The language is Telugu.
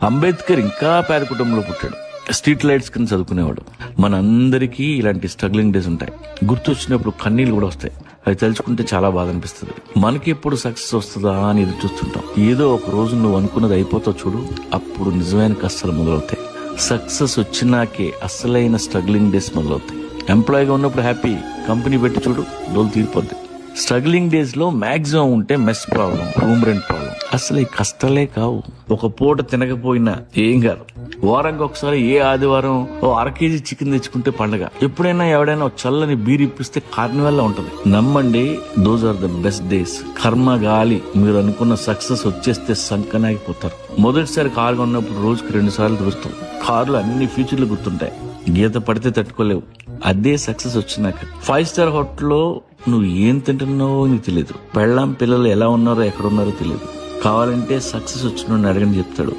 అంబేద్కర్ ఇంకా పేద కుటుంబంలో పుట్టాడు. స్ట్రీట్ లైట్స్ కింద చదువుకునేవాడు. మనందరికీ ఇలాంటి స్ట్రగ్లింగ్ డేస్ ఉంటాయి. గుర్తొచ్చినప్పుడు కన్నీళ్ళు కూడా వస్తాయి. అవి తలుచుకుంటే చాలా బాధ అనిపిస్తుంది. మనకి ఎప్పుడు సక్సెస్ వస్తుందా అని ఎదురు చూస్తుంటాం. ఏదో ఒక రోజు నువ్వు అనుకున్నది అయిపోతావు చూడు, అప్పుడు నిజమైన కష్టాలు మొదలవుతాయి. సక్సెస్ వచ్చినాకే అసలైన స్ట్రగ్లింగ్ డేస్ మొదలవుతాయి. ఎంప్లాయీగా ఉన్నప్పుడు హ్యాపీ, కంపెనీ పెట్టి చూడు డోలు తీరిపోద్ది. స్ట్రగ్లింగ్ డేస్ లో మాక్సిమం ఉంటే mess problem, room rent problem. అసలు ఈ కష్టాలే కావు. ఒక పూట తినకపోయినా ఏం కాదు. వారానికి ఒకసారి ఏ ఆదివారం ఓ 1/2 కేజీ చికెన్ తెచ్చుకుంటే పండగ. ఎప్పుడైనా ఎవడైనా చల్లని బీర్ ఇప్పిస్తే కార్నివల్ ఉంటది. నమ్మండి, those are the best days. కర్మ గాలి, మీరు అనుకున్న సక్సెస్ వచ్చేస్తే సంకనాగిపోతారు. మొదటిసారి కారు కొన్నప్పుడు రోజుకి 2 సార్లు చూస్తాం. కారులో అన్ని ఫీచర్లు గుర్తుంటాయి. గీత పడితే తట్టుకోలేవు. అదే సక్సెస్ వచ్చినాక 5 స్టార్ హోటల్లో నువ్వు ఏం తింటున్నావో నీకు తెలియదు. పెళ్ళాం పిల్లలు ఎలా ఉన్నారో ఎక్కడ ఉన్నారో తెలియదు. కావాలంటే సక్సెస్ వచ్చిన అడగని చెప్తాడు.